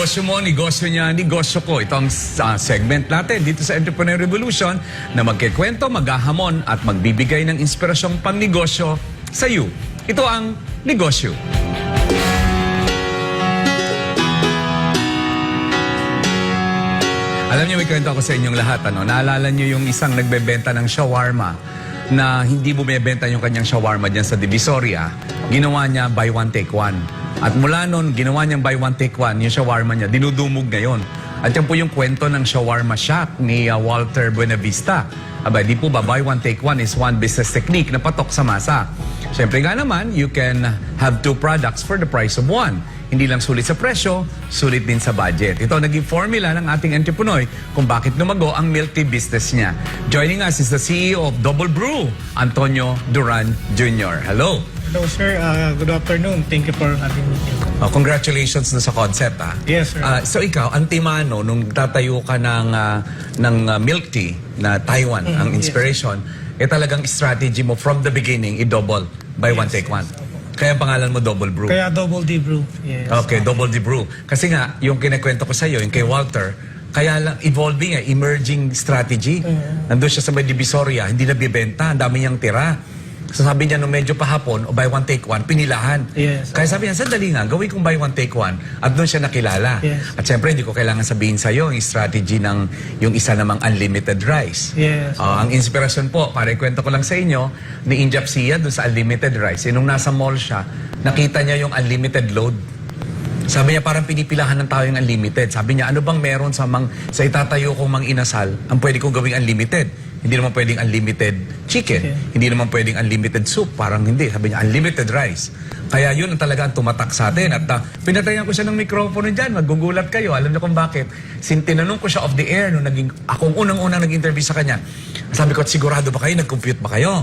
Negosyo mo, negosyo niya, negosyo ko. Ito ang segment natin dito sa Entrepreneur Revolution na magkikwento, maghahamon at magbibigay ng inspirasyong pangnegosyo sa iyo. Ito ang negosyo. Alam niyo, may kwento ako sa inyong lahat. Naalala niyo yung isang nagbebenta ng shawarma na hindi bumibenta yung kanyang shawarma dyan sa Divisoria. Ginawa niya buy one, take one. At mula nun, ginawa niyang buy one, take one, yung shawarma niya, dinudumog ngayon. At yan po yung kwento ng shawarma shop ni Walter Buenavista. Aba, di po ba, buy one, take one is one business technique na patok sa masa. Siyempre nga naman, you can have two products for the price of one. Hindi lang sulit sa presyo, sulit din sa budget. Ito naging formula ng ating entrepreneur kung bakit lumago ang milk tea business niya. Joining us is the CEO of Double Brew, Antonio Duran Jr. Hello. Hello, sir. Good afternoon. Thank you for having me. Congratulations na sa concept, ha? Yes, sir. So ikaw, antimano, nung tatayo ka ng milk tea na Taiwan, ang inspiration, talagang strategy mo from the beginning, i-double, buy one, take one. Kaya ang pangalan mo Double Brew. Kaya Double D Brew. Yes. Okay, Double D Brew. Kasi nga, yung kinakwento ko sa'yo, yung kay Walter, kaya lang evolving, emerging strategy. Nandun siya sa may Divisoria, hindi nabibenta, ang dami niyang tira. So sabi niya, nung medyo pahapon, o buy one, take one, pinilahan. Yes. Kaya sabi niya, sandali nga, gawin kong buy one, take one. At doon siya nakilala. Yes. At syempre, hindi ko kailangan sabihin sa'yo yung strategy ng yung isa namang unlimited rice. Yes. Ang inspirasyon po, para ikwento ko lang sa inyo, ni Injap Sia doon sa unlimited rice. Nung nasa mall siya, nakita niya yung unlimited load. Sabi niya, parang pinipilahan ng tao yung unlimited. Sabi niya, ano bang meron sa itatayo kong mang inasal ang pwede kong gawing unlimited? Hindi naman pwedeng unlimited chicken. Okay. Hindi naman pwedeng unlimited soup. Parang hindi. Sabi niya, unlimited rice. Kaya yun ang talagang tumatak sa atin. At pinatayan ko siya ng mikropono dyan. Magugulat kayo. Alam niyo kung bakit. Tinanong ko siya off the air nung akong unang-unang nag-interview sa kanya. Sabi ko, sigurado ba kayo? Nag-compute ba kayo?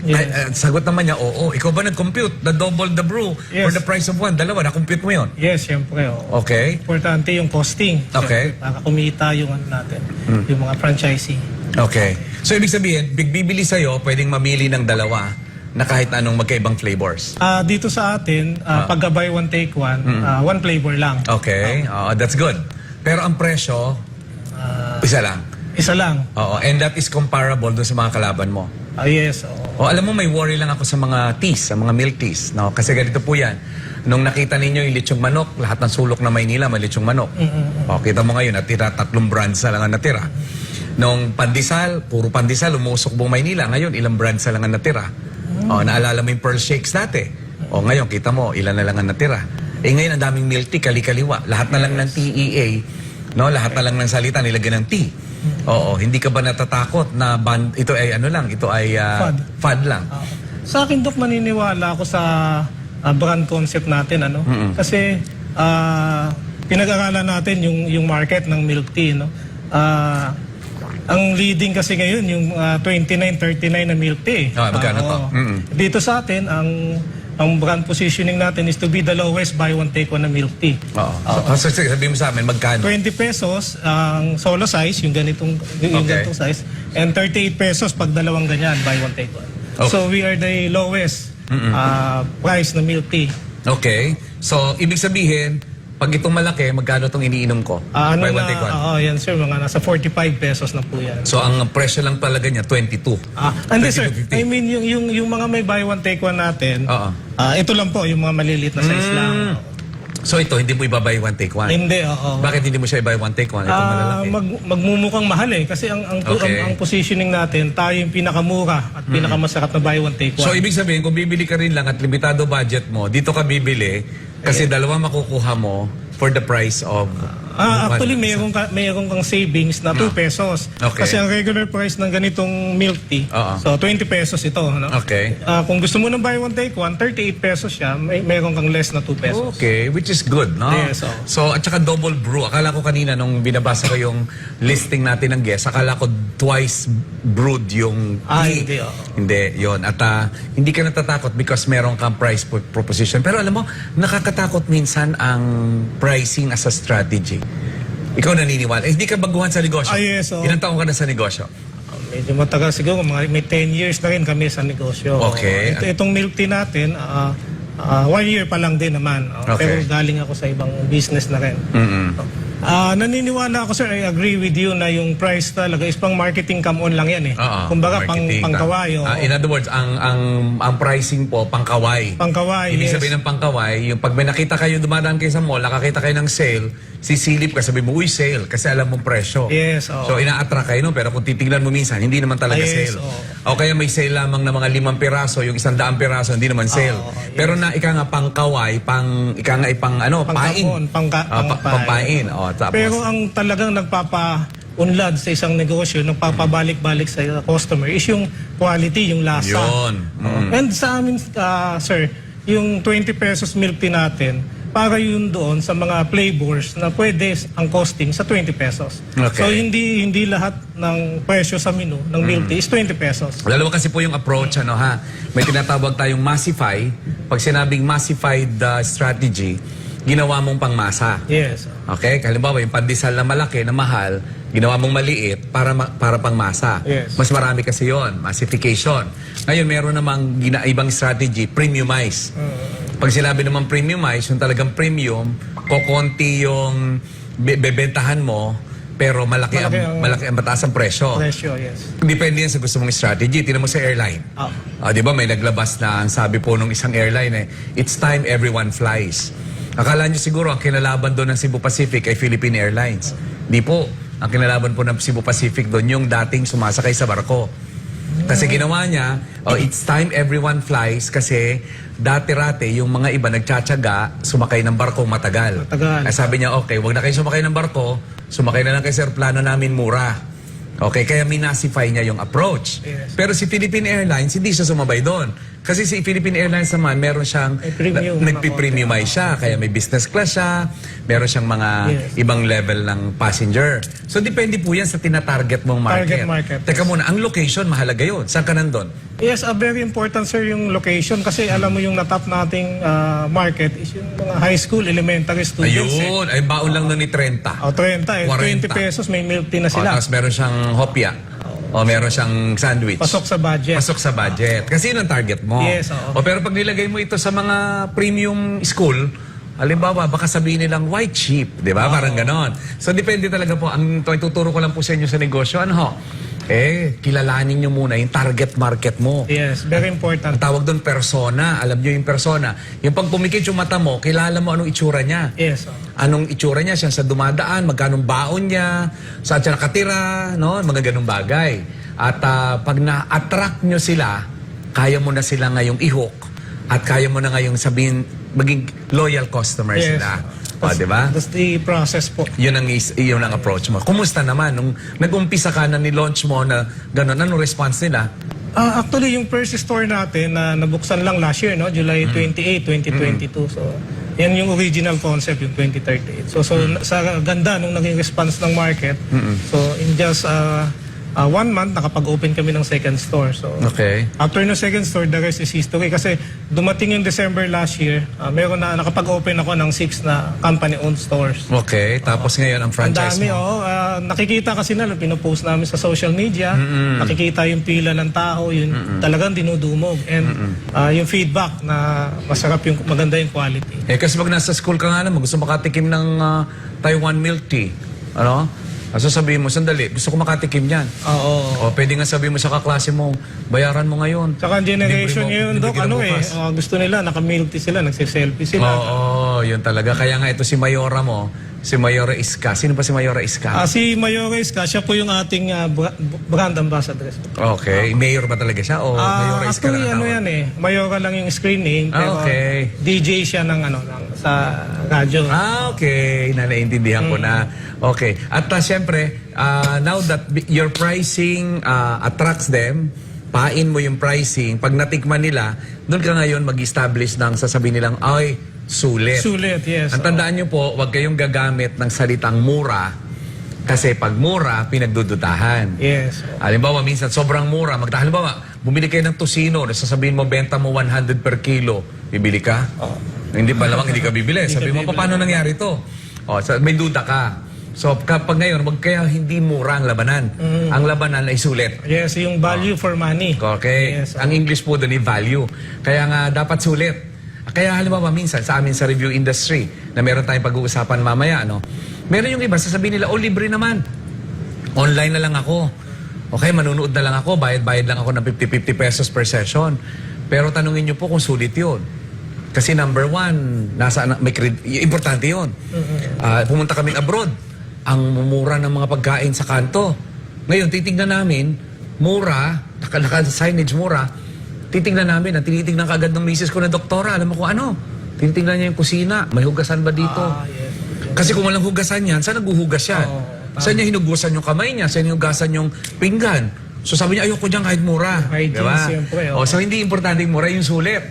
Yes. Sagot naman niya, oo. Ikaw ba nag-compute? Double the brew Yes. for the price of one? Dalawa, na-compute mo yun? Yes, siyempre. Okay. Importante yung costing. Okay. Siyempre, para kumita yung ano natin, yung mga franchisee. Okay. So, ibig sabihin, bibili sa'yo, pwedeng mamili ng dalawa na kahit anong magkaibang flavors. Dito sa atin, pagka buy one, take one, one flavor lang. Okay. That's good. Pero ang presyo, isa lang. Isa lang. Oo. And that is comparable doon sa mga kalaban mo. Yes. Oo. Alam mo, may worry lang ako sa mga teas, sa mga milk teas. No? Kasi ganito po yan. Nung nakita ninyo yung lechong manok, lahat ng sulok na Maynila may lechong manok. Kita mo ngayon, natira 3 brands na lang ang natira. Nung pandesal, puro pandesal, umusok buong Maynila. Ngayon, ilang brands na lang ang natira. Naalala mo yung Pearl Shakes dati. Ngayon, kita mo, ilan na lang ang natira. Ngayon, ang daming milk tea, kali-kaliwa. Lahat na lang ng TEA, no? Lahat na lang ng salita, nilagyan ng tea. Hindi ka ba natatakot na ito ay ano lang, ito ay fad lang? Sa akin, Dok, maniniwala ako sa brand concept natin. Kasi pinag-aralan natin yung market ng milk tea. No? Ang leading kasi ngayon yung 29.39 na milk tea. Magkano to? Dito sa atin, ang brand positioning natin is to be the lowest buy one take one na milk tea. So, sabihin mo sa amin, magkano? 20 pesos ang solo size, yung ganitong size, and 38 pesos pag dalawang ganyan, buy one take one. Okay. So we are the lowest price na milk tea. Okay. So, ibig sabihin, pag itong malaki, magkano itong iniinom ko? Buy one, take one. Yan sir, mga nasa 45 pesos na po yan. So, ang presyo lang talaga niya, 22. Hindi sir, 22.50. I mean yung mga may buy one take one natin, ito lang po, yung mga maliliit na size lang. So, ito, hindi mo ibabay one, take one? Hindi, oo. Bakit hindi mo siya ibay one, take one? Ito malalaki. Magmumukhang mahal kasi ang positioning natin, tayo yung pinakamura at pinakamasarap na buy one take one. So, ibig sabihin, kung bibili ka rin lang at limitado budget mo, dito ka bibili, kasi dalawa makukuha mo for the price of... Actually, mayroon kang savings na 2 pesos. Okay. Kasi ang regular price ng ganitong milk tea, so 20 pesos ito. No? Okay. Kung gusto mo ng buy one take one, 38 pesos siya, mayroon kang less na 2 pesos. Okay, which is good, no? Yes, So, at saka double brew. Akala ko kanina, nung binabasa ko yung listing natin ng guest, akala ko twice brewed yung tea. Hindi, yun. At hindi ka natatakot because meron kang price proposition. Pero alam mo, nakakatakot minsan ang pricing as a strategy. Ikaw naniniwala. Hindi ka baguhan sa negosyo. Yes, Ilang taong ka na sa negosyo? Medyo matagal siguro, may 10 years na rin kami sa negosyo. Okay. Itong milk tea natin, 1 year pa lang din naman. Okay. Pero galing ako sa ibang business na rin. Naniniwala ako, sir, I agree with you na yung price talaga is pang marketing come-on lang yan eh. Kumbaga Marketing pangkaway. In other words, ang pricing po, pangkaway. Pangkaway, Ibig yes. sabihin ng pangkaway, yung pag may nakita kayo, dumadaan kayo sa mall, nakakita kayo ng sale, sisilip ka, sabi mo, uy, sale, kasi alam mong presyo. Yes, oo. So, ina-attract kayo, no? Pero kung titignan mo minsan, hindi naman talaga Yes, sale. oo. O kaya may sale lamang na mga 5 piraso, yung 100 piraso, hindi naman sale. Yes. Pero na ika nga pangkaway, pain. Pampain. O, tapos. Pero ang talagang nagpapa-unlad sa isang negosyo, nagpapabalik-balik sa customer is yung quality, yung lasa. Yun. And sa amin, sir, yung 20 pesos milk tea natin, para yun doon sa mga flavors na pwede ang costing sa 20 pesos. Okay. So hindi lahat ng presyo sa menu ng milk tea is 20 pesos. Dalawa kasi po yung approach, ano ha. May tinatawag tayong massify. Pag sinabing massified strategy, ginawa mong pangmasa. Yes. Okay? Halimbawa, yung pandesal na malaki, na mahal, ginawa mong maliit para pangmasa. Yes. Mas marami kasi yon, massification. Ngayon, meron namang ibang strategy, premiumize. Pag sinabi naman premiumize, yung talagang premium, kokonti yung bebentahan mo, pero malaki ang mataas ang presyo. Presyo, yes. Depende yan sa gusto mong strategy. Tingnan mo sa airline. Di ba may naglabas na ang sabi po nung isang airline it's time everyone flies. Akala nyo siguro ang kinalaban doon ng Cebu Pacific ay Philippine Airlines. Di po. Ang kinalaban po ng Cebu Pacific doon yung dating sumasakay sa barko. Kasi ginawa niya, it's time everyone flies kasi dati-rate yung mga iba nagtsatsaga sumakay ng barko matagal. Sabi niya, okay, wag na kayo sumakay ng barko, sumakay na lang kayo sa aeroplano namin mura. Okay, kaya minasify niya yung approach. Yes. Pero si Philippine Airlines, hindi siya sumabay doon. Kasi si Philippine Airlines naman, meron siyang, nagpipremiumize siya. Kaya may business class siya, meron siyang mga ibang level ng passenger. So, depende po yan sa tinatarget mong market. Target market. Teka muna, ang location, mahalaga yun. Saan ka nandun? Yes, very important, sir, yung location. Kasi alam mo yung natap nating market is yung mga high school, elementary students. Ayun, ay baon lang nun ni 30. 30. 20 pesos, may milk tea na sila. Tapos meron siyang hopya. O meron siyang sandwich. Pasok sa budget. Pasok sa budget. Kasi yun ang target mo. Yes, oo. O pero pag nilagay mo ito sa mga premium school, halimbawa, baka sabihin nilang, why cheap? Di ba? Parang ganon. So, depende talaga po. Ang tuturo ko lang po sa inyo sa negosyo, ano ho? Kilalanin nyo muna yung target market mo. Yes, very important. Ang tawag doon, persona. Alam nyo yung persona. Yung pag pumikit yung mata mo, kilala mo anong itsura niya. Yes. Anong itsura niya, siya sa dumadaan, magkanong baon niya, saan siya nakatira, no? Mga ganong bagay. At pag na-attract nyo sila, kaya mo na sila ngayong i-hook at kaya mo na ngayong sabihin, maging loyal customer sila. O, di ba? That's the process po. Yun ang approach mo. Kumusta naman? Nung nag-umpisa ka na ni-launch mo na gano'n, anong response nila? Actually, yung first store natin na nabuksan lang last year, no? July 28, 2022. So, yan yung original concept, yung 2038. So sa ganda nung naging response ng market, so in just 1 month, nakapag-open kami ng second store. So, okay. After ng second store, the rest is history. Kasi dumating yung December last year, meron na nakapag-open ako ng 6 na company-owned stores. Okay. Tapos ngayon ang franchise Ang dami, mo. nakikita kasi na, pinopost namin sa social media, nakikita yung pila ng tao, yun talagang dinudumog. And yung feedback na masarap yung, maganda yung quality. Kasi pag nasa school ka nga naman, gusto makatikim ng Taiwan milk tea. Ano? Sasabihin mo, sandali, gusto ko makatikim yan. Oo. O pwede nga sabihin mo sa kaklase mo, bayaran mo ngayon. Saka generation ngayon, Dok, Libre mo, gusto nila, naka-milk tea sila, nagsiselfie sila. Oo, yun talaga. Kaya nga ito si Mayora mo, si Mayora Iska. Sino ba si Mayora Iska? Si Mayora Iska, siya po yung ating brand ambassador. Okay. Mayor ba talaga siya? O Mayora Iska Actually, lang ang tawag? yan Mayora lang yung screen name. Pero Okay. DJ siya ng sa radyo. Okay. Nanaintindihan ko na. Okay. At siyempre, now that your pricing attracts them, pain mo yung pricing, pag natikman nila, doon ka ngayon mag-establish ng sasabihin nilang, ay, sulit. Sulit, yes. Ang tandaan nyo po, huwag kayong gagamit ng salitang mura kasi pag mura, pinagdududahan. Yes. Halimbawa, minsan sobrang mura. Halimbawa, bumili kayo ng tosino, sasabihin mo, benta mo 100 per kilo. Bibili ka? Hindi pa lamang hindi ka bibili. Sabi mo, paano nangyari to? May duda ka. So, kapag ngayon, wag kaya hindi mura ang labanan. Ang labanan ay sulit. Yes, yung value for money. Okay? Yes. Ang English po doon ay value. Kaya nga, dapat sulit. Kaya halimbawa minsan sa amin sa review industry na meron tayong pag-uusapan mamaya, no? Meron yung iba, sasabihin nila, libre naman. Online na lang ako. Okay, manunood na lang ako, bayad lang ako ng 50-50 pesos per session. Pero tanungin niyo po kung sulit yun. Kasi number one, importante yun. Pumunta kaming abroad. Ang mumura ng mga pagkain sa kanto. Ngayon, titignan namin, mura, naka-signage mura, titignan namin, tinitignan kagad ng misis ko na doktora, alam mo kung ano? Tinitignan niya yung kusina, may hugasan ba dito? Yes. Kasi kung walang hugasan yan, saan naghuhugas yan? Saan niya hinugusan yung kamay niya? Saan hinugasan yung pinggan? So sabi niya, ayoko dyan kahit mura. Hygiene, diba? siyempre, So hindi importante yung mura, yung sulit.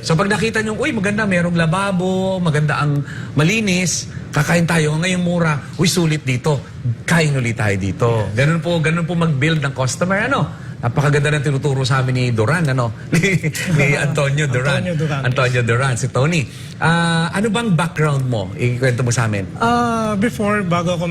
So pag nakita niyo, maganda, merong lababo, maganda ang malinis, kakain tayo, ngayong mura, sulit dito. Kain ulit tayo dito. Ganun po mag-build ng customer, ano? Napakaganda ng tinuturo sa amin ni Duran, ano? ni Antonio Duran. Antonio Duran, si Tony. Ano bang background mo? Ikwento mo sa amin. Before, bago ako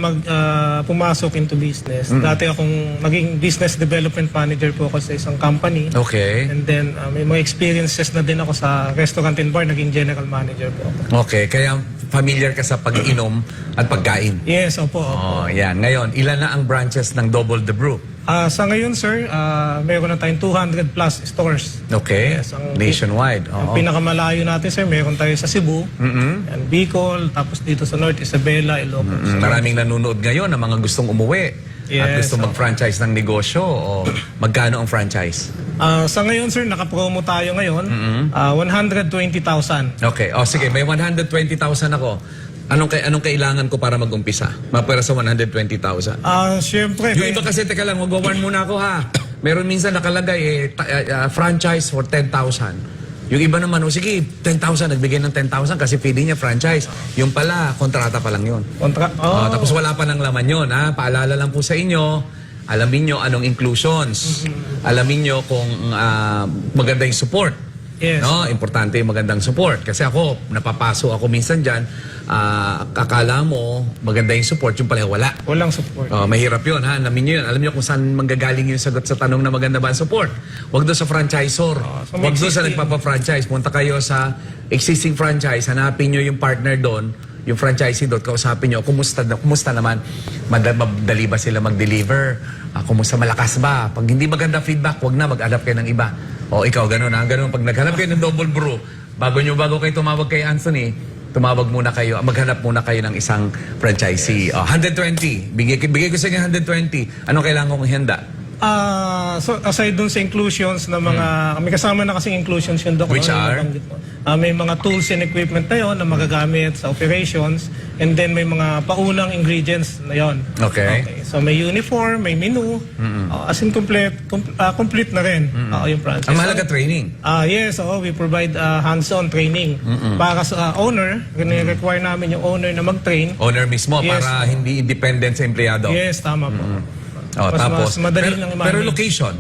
pumasok into business, dati akong naging business development manager po ako sa isang company. Okay. And then, may mga experiences na din ako sa restaurant and bar, naging general manager po ako. Okay, kaya familiar ka sa pag-inom at pagkain. Yes, opo. Oh, yan. Ngayon, ilan na ang branches ng Double the Brew? Sa ngayon, sir, meron na tayong 200 plus stores. Okay. Yes, Nationwide. Ang pinakamalayo natin, sir, meron tayo sa Cebu, and Bicol, tapos dito sa North, Isabela, Ilocos. Maraming nanonood ngayon na mga gustong umuwi at Yes, gusto mag-franchise ng negosyo. O magkano ang franchise? Sa ngayon, sir, nakapromo tayo ngayon, 120,000. Okay. O sige, may 120,000 ako. Anong kailangan ko para mag-umpisa? Mapera sa 120,000. Siyempre. Yung iba kasi, teka lang, mag-warn muna ako ha. Meron minsan nakalagay, franchise for 10,000. Yung iba naman, sige, 10,000, nagbigay ng 10,000 kasi feeling niya franchise. Yung pala, kontrata pa lang yun. Tapos wala pa ng laman yun, ha. Paalala lang po sa inyo, alamin nyo anong inclusions. Alamin nyo kung maganda yung support. Yes. No, importante yung magandang support. Kasi ako, napapaso ako minsan dyan, akala mo maganda yung support, yung pala wala. Walang support. Mahirap yun, ha? Alamin nyo yun. Alam nyo kung saan manggagaling yung sagot sa tanong na maganda ba ang support. Huwag doon sa franchisor. Huwag doon sa nagpapa-franchise. Punta kayo sa existing franchise, hanapin nyo yung partner doon, yung franchisee doon, kausapin nyo, kumusta naman? Madali ba sila mag-deliver? Kumusta, malakas ba? Pag hindi maganda feedback, huwag na, mag-adapt kayo ng iba. Ikaw, ganun ha? Ganun, pag naghanap kayo ng Double Brew, bago kayo tumawag kay Anthony, tumawag muna kayo, maghanap muna kayo ng isang franchisee. 120. Bigay ko sa inyo 120. Anong kailangan kong ihanda? So aside dun sa inclusions na mga, may kasama na kasing inclusions yun, Dok. Which are? May mga tools and equipment na yun na magagamit sa operations, and then may mga paunang ingredients na yun. Okay. So may uniform, may menu, as in complete na rin yung franchise. Ang mahalaga training. Yes, we provide hands-on training. Para sa owner, require namin yung owner na mag-train. Owner mismo, Yes, para hindi independent sa empleyado. Yes, tama po. Tapos, mas madali lang pero i-manage. location?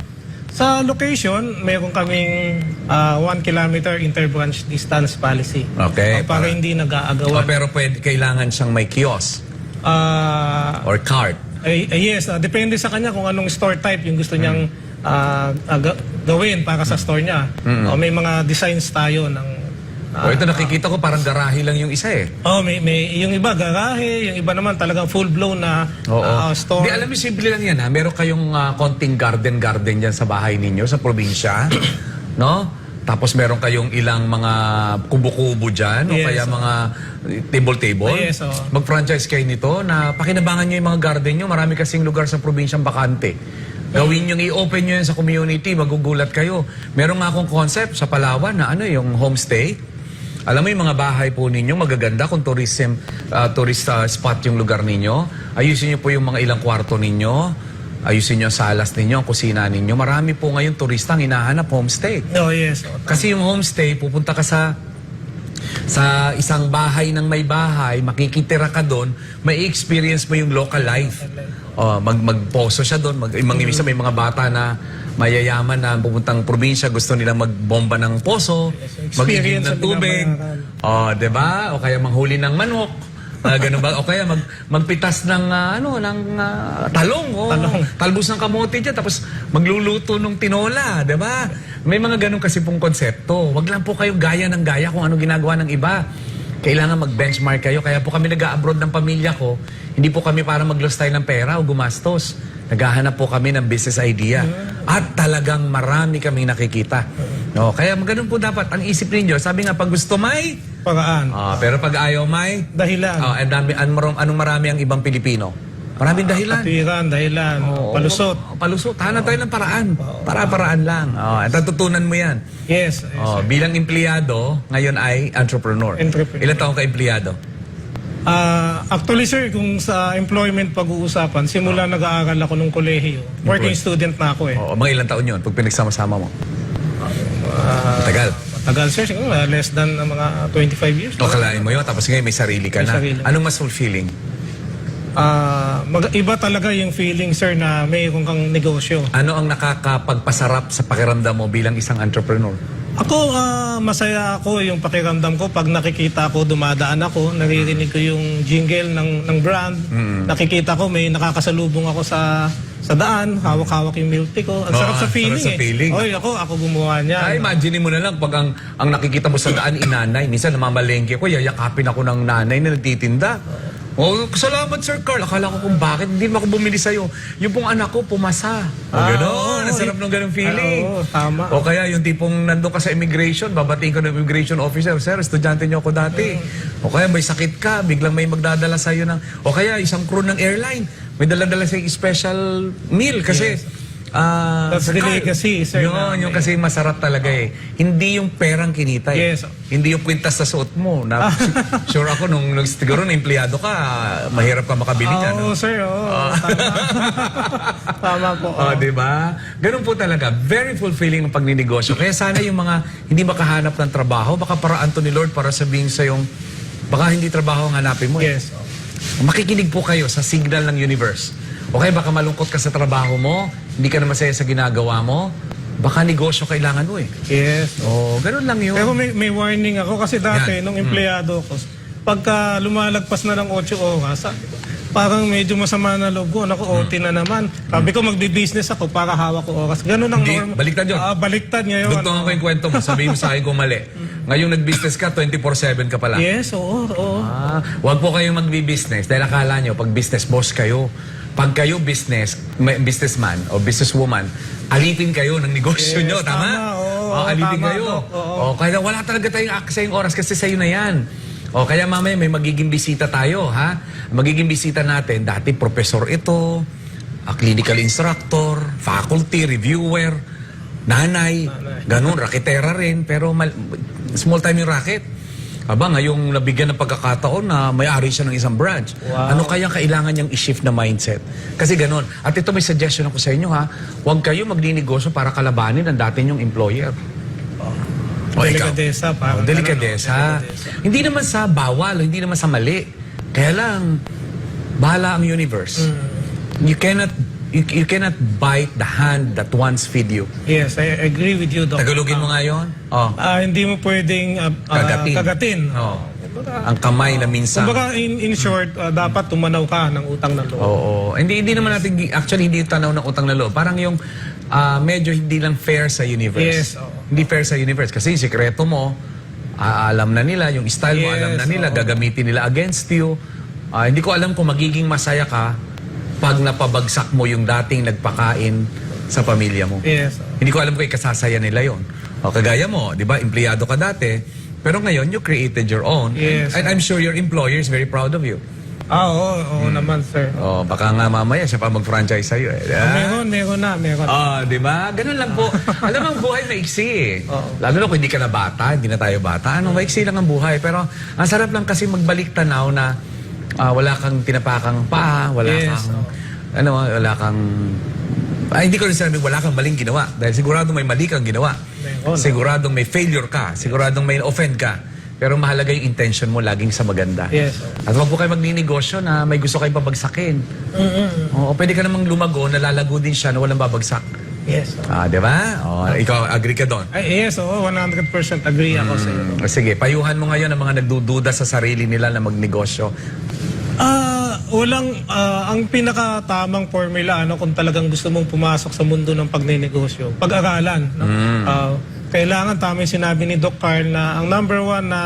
Sa location, mayroon kaming 1 kilometer interbranch distance policy. Okay. Para hindi nag-aagawan. Pero kailangan siyang may kiosk or cart. Yes, depende sa kanya kung anong store type yung gusto niyang gawin para sa store niya. May mga designs tayo ng... Ito nakikita ko parang garahe lang yung isa eh. May yung iba garahe, yung iba naman talagang full-blown na store. Di, alam mo, simple lang yan ha. Meron kayong konting garden dyan sa bahay ninyo, sa probinsya. No? Tapos meron kayong ilang mga kubo-kubo dyan, o Yes, kaya mga table-table. Yes, Mag-franchise kayo nito na pakinabangan nyo yung mga garden nyo. Marami kasing lugar sa probinsyang bakante. Gawin nyo, i-open nyo yan sa community, magugulat kayo. Meron nga akong concept sa Palawan na yung homestay. Alam mo yung mga bahay po ninyo, magaganda kung tourist spot yung lugar ninyo. Ayusin nyo po yung mga ilang kwarto ninyo. Ayusin nyo ang salas ninyo, ang kusina ninyo. Marami po ngayon turista ang hinahanap homestay. Yes. Kasi yung homestay, pupunta ka sa isang bahay ng may bahay, makikitira ka doon, may experience mo yung local life. Magposo siya doon. Isa may mga bata na mayayaman na pupuntang probinsya, gusto nilang magbomba ng poso, mag-igib ng tubig, diba? O kaya manghuli ng manok. Ganun ba? O kaya magpitas ng talong. O, Talong. Talbos ng kamote dyan. Tapos magluluto ng tinola. Diba? May mga ganun kasi pong konsepto. Wag lang po kayong gaya ng gaya kung ano ginagawa ng iba. Kailangan mag-benchmark kayo. Kaya po kami nag-a-abroad ng pamilya ko. Hindi po kami para mag-lost tayo ng pera o gumastos. Naghahanap po kami ng business idea. At talagang marami kaming nakikita. No, kaya ganun po dapat ang isip ninyo. Sabi nga, pag gusto may, Paraan. pero pag ayaw may, Dahilan. anong marami ang ibang Pilipino? Maraming dahilan. Katiran, dahilan. Palusot. Palusot. Hanap tayo ng paraan. Para-paraan lang. At natutunan mo yan. Yes. Bilang empleyado, ngayon ay entrepreneur. Entrepreneur. Ilan taong ka empleyado? Actually, sir, kung sa employment pag-uusapan, simula nag-aaral ako nung kolehiyo. Working student na ako eh. Mga ilang taon yun pag pinagsama-sama mo? Tagal. Tagal, sir. Siguro less than mga 25 years. O kalain mo yun, tapos ngayon may sarili ka May na. sarili. Anong mas fulfilling? Iba talaga yung feeling, sir, na mayroon kang negosyo. Ano ang nakakapagpasarap sa pakiramdam mo bilang isang entrepreneur? Ako, masaya ako yung pakiramdam ko pag nakikita ko, dumadaan ako, naririnig ko yung jingle ng brand, nakikita ko may nakakasalubong ako sa daan, hawak-hawak yung milk tea ko. Ang sarap sa feeling sarap sa feeling. Oy, ako gumawa niya. Imagine mo na lang pag ang nakikita mo sa daan, inanay. Minsan namamalengke ko, yayakapin ako ng nanay na nagtitinda. Salamat Sir Carl. Akala ko kung bakit hindi mo ako bumili sa'yo. Yung pong anak ko, pumasa. Gano'n. Ang sarap ng ganong feeling. Oo, tama. O kaya yung tipong nandun ka sa immigration, babatiin ko ng immigration officer, Sir, estudyante niyo ako dati. O kaya may sakit ka, biglang may magdadala sa'yo ng... O kaya isang crew ng airline, may dala-dala sa'yo special meal kasi... That's Sir the Carl, legacy, sir. Yung kasi masarap talaga eh. Hindi yung perang kinita eh. Yes. Hindi yung kwintas sa suot mo. Sure ako, nung siguro na empleyado ka, mahirap ka makabili niya. Oo, No? sir. Tama po. Di ba? Ganun po talaga. Very fulfilling ang pagninegosyo. Kaya sana yung mga hindi makahanap ng trabaho, baka paraan to ni Lord para sabihin sa yung baka hindi trabaho ang hanapin mo. Yes. Makikinig po kayo sa signal ng universe. Okay, baka malungkot ka sa trabaho mo, hindi ka na masaya sa ginagawa mo, baka negosyo kailangan mo eh. Yes. Ganun lang yun. Pero may warning ako kasi dati, nung empleyado ko, pagka lumalagpas na ng 8 oras, parang medyo masama na loob ko. Naku, OT na naman. Sabi ko, magbi-business ako para hawak ko oras. Ganun ang Hindi, norm. baliktad yun. Baliktad ngayon. Dugtungan ko yung kwento mo. Sabihin mo sa akin kung mali. Ngayong nag-business ka, 24/7 ka pala. Yes, oo. Huwag po kayong mag-business dahil akala nyo, pag business boss kayo, pag kayo businessman o businesswoman, alipin kayo ng negosyo Yes, nyo, tama? Alipin tama, kayo. Doc, oo. Kaya wala talaga tayong aksayong oras kasi sa'yo na yan. Kaya mamaya may magiging bisita tayo, ha? Magiging bisita natin, dati professor ito, clinical instructor, faculty, reviewer, nanay, ganun, raketera rin, pero small time yung racket. Ngayong nabigyan ng pagkakataon na may-ari siya ng isang branch. Wow. Ano kaya kailangan niyang i-shift na mindset? Kasi ganun. At ito may suggestion ako sa inyo ha. Huwag kayo magninegosyo para kalabanin ang dati niyong employer. Delikadesa. Delikadesa. Hindi naman sa bawal, hindi naman sa mali. Kaya lang, bahala ang universe. You cannot bite the hand that once feed you. Yes, I agree with you, Doc. Tagalogin mo nga yun? Hindi mo pwedeng kagatin. Ang kamay na minsan. Kumbaga, in short, dapat tumanaw ka ng utang na loob. Oo. Hindi naman natin, actually hindi tanaw ng utang na loob. Parang yung medyo hindi lang fair sa universe. Yes, oo. Hindi fair sa universe. Kasi yung sikreto mo, alam na nila, yung style mo, alam na nila, gagamitin nila against you. Hindi ko alam kung magiging masaya ka pag napabagsak mo yung dating nagpakain sa pamilya mo. Yes. Hindi ko alam kung ikasasaya nila yon. Kagaya mo, di ba, empleyado ka dati, pero ngayon, you created your own. Yes. And I'm sure your employer is very proud of you. Oo naman, sir. Baka nga mamaya siya pa mag-franchise sa'yo. Meron na. Di ba? Ganun lang po. Alam mo, ang buhay maiksi eh. Lalo na kung hindi ka na bata, hindi na tayo bata. Maiksi lang ang buhay. Pero ang sarap lang kasi magbalik tanaw na wala kang tinapakang paa, wala kang... hindi ko rin sabi, wala kang maling ginawa. Dahil siguradong may mali kang ginawa. Siguradong may failure ka. Siguradong may offend ka. Pero mahalaga yung intention mo laging sa maganda. Yes. At huwag po kayo magninegosyo na may gusto kayong pabagsakin. Pwede ka namang lumago, nalalago din siya na walang babagsak. Yes. Di ba? Ikaw, agree ka doon? Yes, 100% agree ako sa iyo. Sige, payuhan mo ngayon ang mga nagdududa sa sarili nila na magnegosyo. Ang pinakatamang formula kung talagang gusto mong pumasok sa mundo ng pagnenegosyo, pag-aralan. No? Kailangan tama yung sinabi ni Doc Carl na ang number one na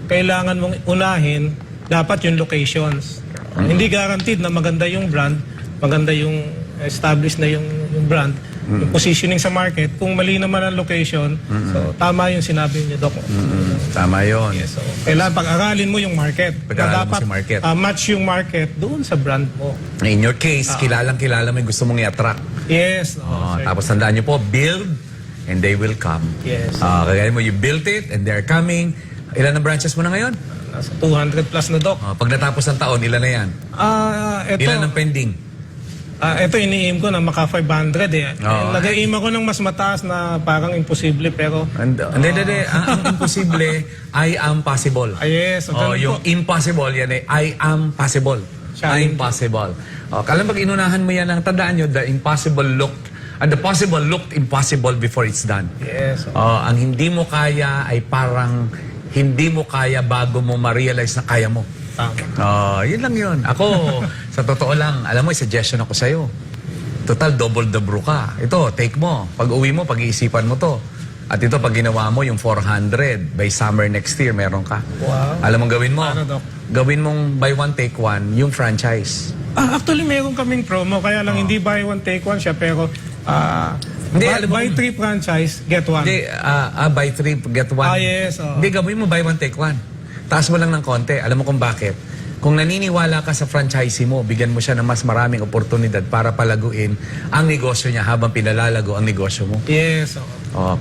kailangan mong unahin, dapat yung locations. Hindi guaranteed na maganda yung brand, maganda yung established na yung brand, yung positioning sa market. Kung mali naman ang location, so tama yung sinabi ni Doc. Tama yun. Yes, so, kailangan pag-aralin mo yung market. Pag-aralan mo Dapat si market. match yung market doon sa brand mo. In your case, kilalang-kilala mo yung gusto mong i-attract. Yes. Sir. Tapos tandaan nyo po, build and they will come. Yes. Kagaya mo, you built it and they're coming. Ilan ang branches mo na ngayon? Nasa 200 plus na, Doc. Pag natapos ng taon, ilan na yan? Ilan ang pending? Ito iniim ko na maka 500 eh. Oo. Nag-aim ako ng mas mataas na parang imposible pero... Hindi. Ang imposible, I am possible. yes. So ganun Yung po. impossible, yan eh, I am possible. Challenge. I'm possible. Kala pag inunahan mo yan, ang tandaan nyo, the impossible looked, and the possible looked impossible before it's done. Yes. Ang hindi mo kaya ay parang hindi mo kaya bago mo ma-realize na kaya mo. Tama. Yun lang yun. Ako, sa totoo lang, alam mo, suggestion ako sa'yo. Total, double the brew ka. Ito, take mo. Pag uwi mo, pag-iisipan mo to. At ito, pag ginawa mo yung 400, by summer next year, meron ka. Wow. Alam mo gawin mo? Ano, Doc? Gawin mong buy one, take one, yung franchise. Actually, meron kaming promo. Kaya lang hindi buy one, take one siya. Pero Hindi, alam mo- buy 3 franchise, get 1. Hindi, buy three, get one. Yes. Hindi, gawin mo buy one, take one. Taas mo lang ng konti. Alam mo kung bakit? Kung naniniwala ka sa franchisee mo, bigyan mo siya ng mas maraming oportunidad para palaguin ang negosyo niya habang pinalalago ang negosyo mo. Yes.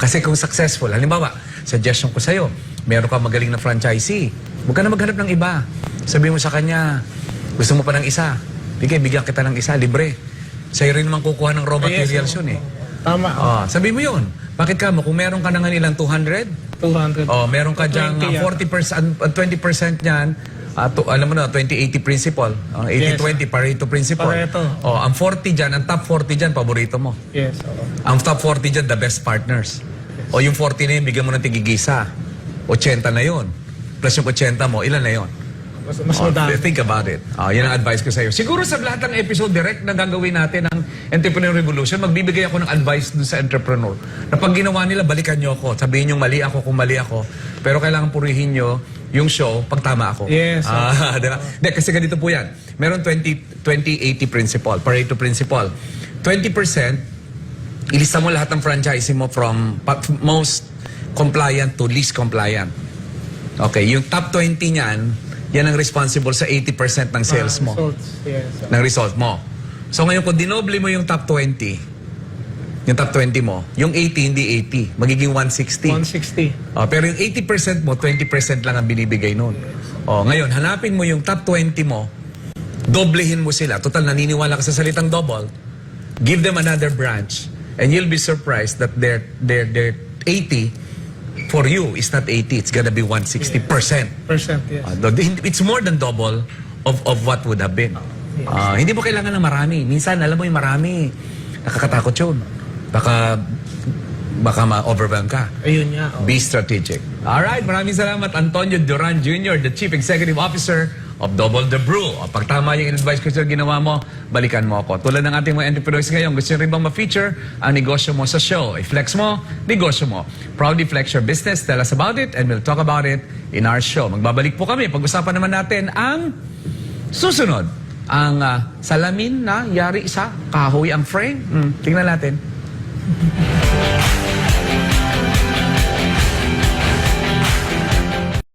Kasi kung successful, halimbawa, suggestion ko sa'yo, meron ka magaling na franchisee, huwag ka na maghanap ng iba. Sabihin mo sa kanya, gusto mo pa ng isa, bigyan kita ng isa, libre. Sa'yo rin naman kukuha ng raw materials yun eh. Tama. Sabihin mo yun. Bakit ka mo? Kung meron ka na nga nilang 200, 200. meron ka dyang 20 40%, 20% niyan, alam mo na, 20-80 principle. 80-20, Pareto principle. Pareto. Ang 40 dyan, ang top 40 dyan, paborito mo. Yes. Ang top 40 dyan, the best partners. O yung 40 na yun, bigyan mo ng tigigisa. 80 na yun. Plus yung 80 mo, ilan na yun? Mas madami. Think about it. Yan ang advice ko sa iyo. Siguro sa lahat ng episode direct na gagawin natin ng Entrepreneur Revolution, magbibigay ako ng advice dun sa entrepreneur. Na pag ginawa nila, balikan nyo ako. Sabihin nyo, mali ako kung mali ako. Pero kailangan purihin nyo yung show pag tama ako. Yes. Diba? Hindi, kasi ganito po yan. Meron 20-80 principle, Pareto principle. 20%, ilista mo lahat ng franchising mo from most compliant to least compliant. Okay, yung top 20 niyan, yan ang responsible sa 80% ng sales mo. Results. Yes. Ng result mo. So ngayon, kung dinoble mo yung top 20, yung top 20 mo, yung 80 hindi 80, magiging 160. 160. Pero yung 80% mo, 20% lang ang binibigay nun. Ngayon, hanapin mo yung top 20 mo, doblehin mo sila. Total, naniniwala ka sa salitang double. Give them another branch, and you'll be surprised that their 80 for you is not 80, it's gonna be 160%. Yes. It's more than double of what would have been. Hindi mo kailangan ng marami. Minsan, alam mo yung marami, nakakatakot yun. Baka ma-overwhelm ka. Ayun nga. Be strategic. Alright, maraming salamat Antonio Duran Jr., the Chief Executive Officer of Double the Brew. Pag tama yung advice ko sa ginawa mo, balikan mo ako. Tulad ng ating mga entrepreneurs ngayon, gusto nyo rin bang ma-feature ang negosyo mo sa show? I-flex mo, negosyo mo. Proudly flex your business. Tell us about it and we'll talk about it in our show. Magbabalik po kami. Pag-usapan naman natin ang susunod. Ang salamin na yari sa kahoy ang frame. Tingnan natin.